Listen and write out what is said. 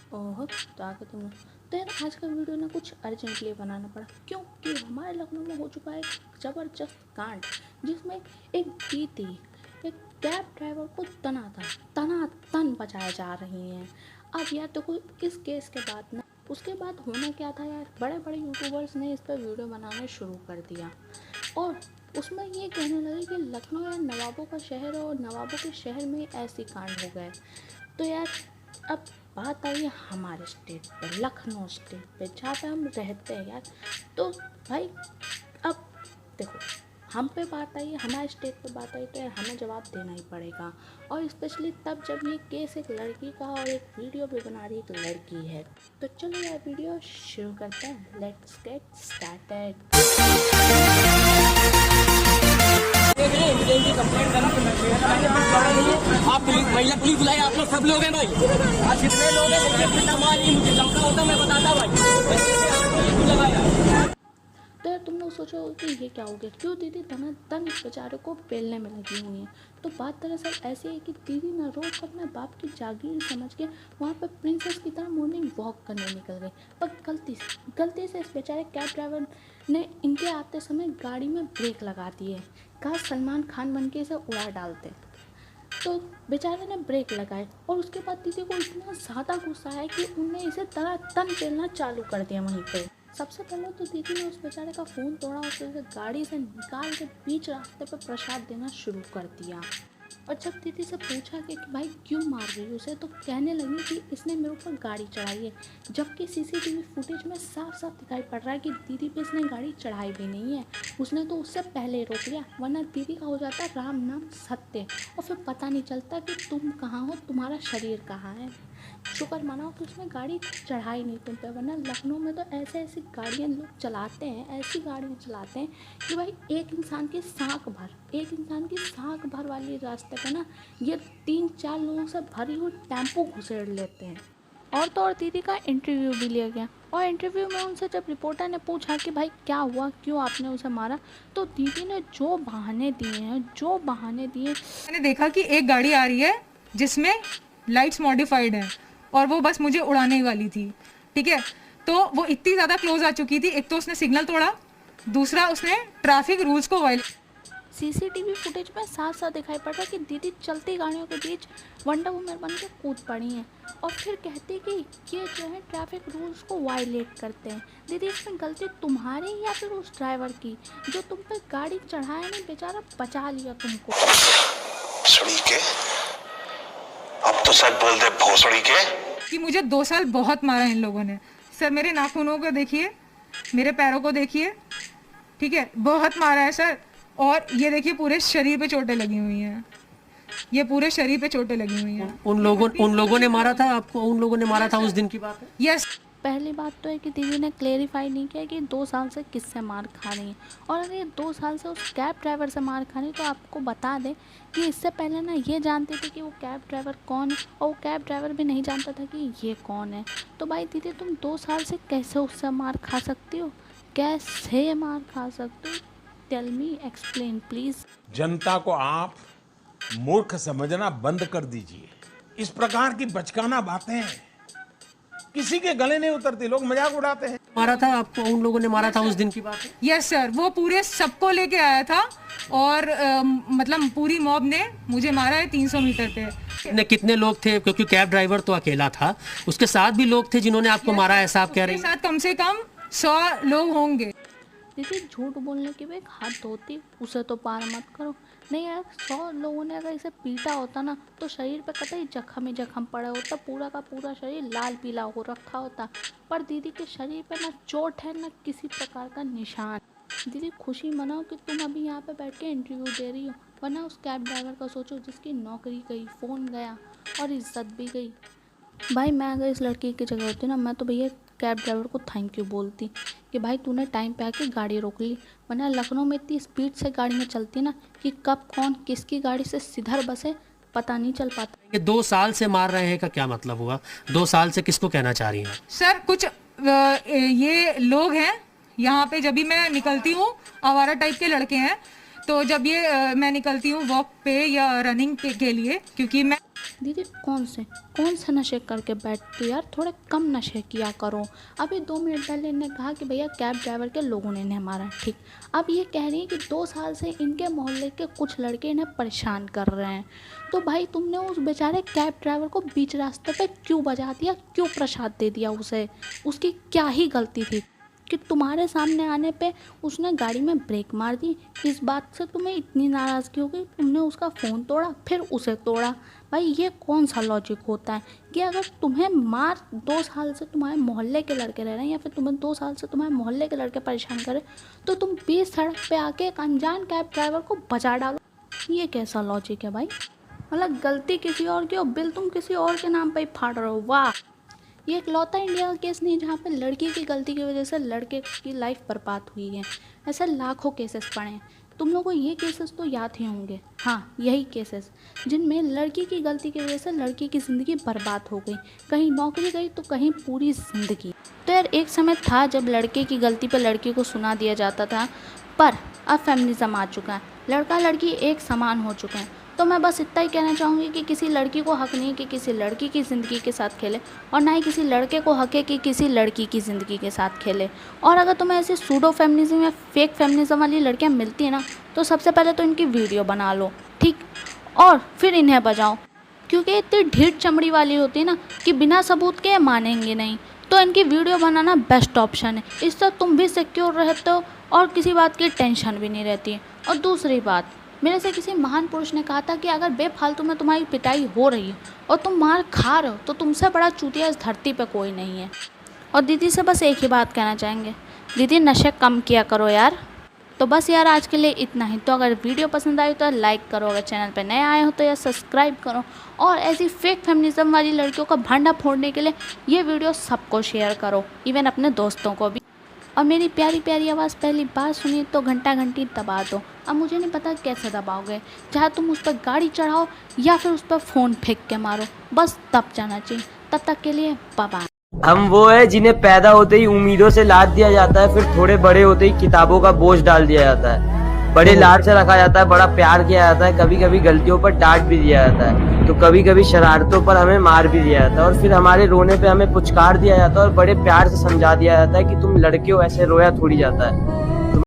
ओह, तो आगे तुमने तो यार आज का वीडियो ना कुछ अर्जेंटली बनाना पड़ा क्योंकि हमारे लखनऊ में हो चुका है एक ज़बरदस्त कांड जिसमें एक दीदी एक कैब ड्राइवर को तनातन बचाए जा रही हैं। अब यार देखो इस केस के बाद ना उसके बाद होना क्या था यार, बड़े बड़े यूट्यूबर्स ने इस पर वीडियो बनाने शुरू कर दिया और उसमें ये कहने लगे कि लखनऊ यार नवाबों का शहर है और नवाबों के शहर में ऐसे कांड हो गए। तो यार अब बात आई है हमारे स्टेट पे, लखनऊ स्टेट पे जहाँ पे हम रहते हैं यार। तो भाई अब देखो हम पे बात आई है, हमारे स्टेट पे बात आई तो यार हमें जवाब देना ही पड़ेगा और स्पेशली तब जब ये केस एक लड़की का और एक वीडियो भी बना रही एक लड़की है। तो चलो यार वीडियो शुरू करते हैं, लेट्स गेट स्टार्टेड। कंप्लेंट करा आप महिला पुलिस बुलाई, आप लोग सब लोग हैं भाई। आज कितने लोग हैं मुझे कितना मार मुझे लमका होता मैं बताता भाई लगाया। तो यार तुम लोग सोचो कि ये क्या हो गया, क्यों दीदी धनाधन बेचारे को पेलने में लगी हुई हैं। तो बात दरअसल ऐसी है कि दीदी ना रोज अपने बाप की जागीर समझ के वहाँ पर प्रिंसेस की तरह मॉर्निंग वॉक करने निकल गई, पर गलती से इस बेचारे कैब ड्राइवर ने इनके आते समय गाड़ी में ब्रेक लगा दिए। कहा सलमान खान बन के इसे उड़ा डालते। तो बेचारे ने ब्रेक लगाए और उसके बाद दीदी को इतना ज़्यादा गुस्सा आया कि उनने इसे तन पेलना चालू कर दिया वहीं पे। सबसे पहले तो दीदी ने उस बेचारे का फ़ोन तोड़ा और उसे गाड़ी से निकाल के बीच रास्ते पे प्रसाद देना शुरू कर दिया। और जब दीदी से पूछा कि भाई क्यों मार रही है उसे, तो कहने लगी कि इसने मेरे ऊपर गाड़ी चढ़ाई है, जबकि सीसीटीवी फुटेज में साफ साफ दिखाई पड़ रहा है कि दीदी पे इसने गाड़ी चढ़ाई भी नहीं है। उसने तो उससे पहले रोक लिया, वरना दीदी का हो जाता राम नाम सत्य और फिर पता नहीं चलता कि तुम कहाँ हो, तुम्हारा शरीर कहाँ है। शुक्र मनाओ कि उसने गाड़ी चढ़ाई नहीं तुम पे, वरना लखनऊ में तो ऐसी गाड़ियाँ लोग चलाते हैं, ऐसी गाड़ियाँ चलाते हैं कि भाई एक इंसान की साँख भर वाली रास्ते पे ना ये 3-4 लोगों से भरी हुई टेम्पो घुसेड़ लेते हैं। और तो और दीदी का इंटरव्यू भी लिया गया और इंटरव्यू में उनसे जब रिपोर्टर ने पूछा कि भाई क्या हुआ, क्यों आपने उसे मारा, तो दीदी ने जो बहाने दिए मैंने देखा कि एक गाड़ी आ रही है जिसमें लाइट्स मॉडिफाइड है और वो बस मुझे उड़ाने वाली थी, ठीक है। तो वो इतनी ज़्यादा क्लोज आ चुकी थी, एक तो उसने सिग्नल तोड़ा, दूसरा उसने ट्रैफिक रूल्स को वायलेट। सीसीटीवी फुटेज में साफ साफ दिखाई पड़ रहा है कि दीदी चलती गाड़ियों के बीच वंडर वुमन बन के कूद पड़ी हैं और फिर कहती कि ये जो है ट्रैफिक रूल्स को वायलेट करते हैं। दीदी इसमें गलती तुम्हारी या फिर उस ड्राइवर की जो तुम पे गाड़ी चढ़ाया नहीं, बेचारा बचा लिया तुमको। भोसड़ी के, अब तो सच बोल दे भोसड़ी के। कि मुझे 2 साल बहुत मारा इन लोगों ने सर, मेरे नाखूनों को देखिए, मेरे पैरों को देखिए, ठीक है, बहुत मारा है सर। और ये देखिए पूरे शरीर पे चोटें लगी हुई हैं, ये पूरे शरीर पे चोटें लगी हुई हैं। उन लोगों ने मारा था आपको, उन लोगों ने मारा था उस दिन की बात है। यस। पहली बात तो है कि दीदी ने क्लेरिफाई नहीं किया कि 2 साल से किससे मार खा रही है, और अगर ये 2 साल से उस कैब ड्राइवर से मार खा रही तो आपको बता दें कि इससे पहले ना ये जानते थे कि वो कैब ड्राइवर कौन है और वो कैब ड्राइवर भी नहीं जानता था कि ये कौन है। तो भाई दीदी तुम 2 साल से कैसे उससे मार खा सकती हो, कैसे मार खा सकती हो? Tell me, explain please. जनता को आप मूर्ख समझना बंद कर दीजिए। इस प्रकार की बचकाना बातें किसी के गले नहीं उतरती, लोग मजाक उड़ाते हैं। मारा था आपको, उन लोगों ने मारा था उस दिन की बात है। यस सर, वो पूरे सबको लेके आया था और मतलब पूरी मॉब ने मुझे मारा है 300 मीटर पे। कितने लोग थे, क्योंकि कैब ड्राइवर तो अकेला था, उसके साथ भी लोग थे जिन्होंने आपको मारा है, ऐसा आप कह रहे हैं? साथ कम से कम 100 लोग होंगे। दीदी झूठ बोलने की भी एक हद होती, उसे तो पार मत करो। नहीं यार, 100 लोगों ने अगर इसे पीटा होता ना तो शरीर पे कतई जख्म ही जख्म पड़ा होता, पूरा का पूरा शरीर लाल पीला हो रखा होता। पर दीदी के शरीर पे ना चोट है ना किसी प्रकार का निशान। दीदी खुशी मनाओ कि तुम अभी यहाँ पे बैठ के इंटरव्यू दे रही हो, वरना उस कैब ड्राइवर का सोचो जिसकी नौकरी गई, फ़ोन गया और इज्जत भी गई। भाई मैं अगर इस लड़की की जगह होती ना, मैं तो भैया कैब ड्राइवर को थैंक यू बोलती कि भाई तूने टाइम पे आके गाड़ी रोक ली, वरना लखनऊ में इतनी स्पीड से गाड़ियाँ चलती ना कि कब कौन किसकी गाड़ी से सिधर बसे पता नहीं चल पाता। ये 2 साल से मार रहे हैं का क्या मतलब हुआ? 2 साल से किसको कहना चाह रही हैं? सर कुछ ये लोग हैं यहाँ पे, जब भी मैं निकलती हूँ आवारा टाइप के लड़के हैं, तो जब ये मैं निकलती हूँ वॉक पे या रनिंग पे के लिए, क्योंकि मैं दीदी कौन से नशे करके बैठती हो यार, थोड़े कम नशे किया करो। अभी 2 मिनट पहले इन्होंने कहा कि भैया कैब ड्राइवर के लोगों ने इन्हें मारा, ठीक। अब ये कह रही है कि 2 साल से इनके मोहल्ले के कुछ लड़के इन्हें परेशान कर रहे हैं। तो भाई तुमने उस बेचारे कैब ड्राइवर को बीच रास्ते पे क्यों बजा दिया, क्यों प्रसाद दे दिया उसे? उसकी क्या ही गलती थी कि तुम्हारे सामने आने पे उसने गाड़ी में ब्रेक मार दी? इस बात से तुम्हें इतनी नाराज़गी हो गई, तुमने उसका फ़ोन तोड़ा, फिर उसे तोड़ा। भाई ये कौन सा लॉजिक होता है कि अगर तुम्हें 2 साल से तुम्हारे मोहल्ले के लड़के रह रहे हैं या फिर तुम्हें 2 साल से तुम्हारे मोहल्ले के लड़के परेशान करें, तो तुम बीच सड़क पे आके एक अनजान कैब ड्राइवर को बचा डालो? ये कैसा लॉजिक है भाई? मतलब गलती किसी और की और बिल तुम किसी और के नाम पे ही फाड़ रहे हो। वाह, ये एक लौता इंडिया का केस नहीं जहाँ पे लड़की की गलती की वजह से लड़के की लाइफ बर्बाद हुई है। ऐसे लाखों केसेस पड़े हैं, तुम लोगों को ये केसेस तो याद ही होंगे। हाँ, यही केसेस जिनमें लड़की की गलती की वजह से लड़की की ज़िंदगी बर्बाद हो गई, कहीं नौकरी गई तो कहीं पूरी ज़िंदगी। तो यार एक समय था जब लड़के की गलती पर लड़की को सुना दिया जाता था, पर अब फेमिनिज्म आ चुका है, लड़का लड़की एक समान हो चुके हैं। तो मैं बस इतना ही कहना चाहूँगी कि किसी लड़की को हक नहीं कि किसी लड़की की ज़िंदगी के साथ खेले, और ना ही किसी लड़के को हक है कि किसी लड़की की ज़िंदगी के साथ खेले। और अगर तुम्हें ऐसे सूडो फेमिनिज्म या फेक फेमिनिज्म वाली लड़कियाँ मिलती हैं ना, तो सबसे पहले तो इनकी वीडियो बना लो, ठीक, और फिर इन्हें बजाओ, क्योंकि इतनी ढीठ चमड़ी वाली होती है ना कि बिना सबूत के मानेंगे नहीं। तो इनकी वीडियो बनाना बेस्ट ऑप्शन है, इससे तुम भी सिक्योर रहते हो और किसी बात की टेंशन भी नहीं रहती है। और दूसरी बात, मेरे से किसी महान पुरुष ने कहा था कि अगर बेफालतू में तुम्हारी पिटाई हो रही है और तुम मार खा रहे हो तो तुमसे बड़ा चूतिया इस धरती पे कोई नहीं है। और दीदी से बस एक ही बात कहना चाहेंगे, दीदी नशे कम किया करो यार। तो बस यार आज के लिए इतना ही। तो अगर वीडियो पसंद आई तो लाइक करो, अगर चैनल पे नए आए हो तो यार सब्सक्राइब करो, और ऐसी फेक फेमिनिज्म वाली लड़कियों का भांडा फोड़ने के लिए ये वीडियो सबको शेयर करो, इवन अपने दोस्तों को भी। और मेरी प्यारी प्यारी आवाज़ पहली बार सुनी तो घंटा घंटी दबा दो। अब मुझे नहीं पता कैसे दबाओगे, चाहे तुम उस पर गाड़ी चढ़ाओ या फिर उस पर फ़ोन फेंक के मारो, बस दब जाना चाहिए। तब तक के लिए बाय बाय। हम वो है जिन्हें पैदा होते ही उम्मीदों से लाद दिया जाता है, फिर थोड़े बड़े होते ही किताबों का बोझ डाल दिया जाता है। बड़े लाड से रखा जाता है, बड़ा प्यार किया जाता है, कभी कभी गलतियों पर डांट भी दिया जाता है, तो कभी कभी शरारतों पर हमें मार भी दिया जाता है, और फिर हमारे रोने पे हमें पुचकार दिया जाता है और बड़े प्यार से समझा दिया जाता है कि तुम लड़के हो, ऐसे रोया थोड़ी जाता है।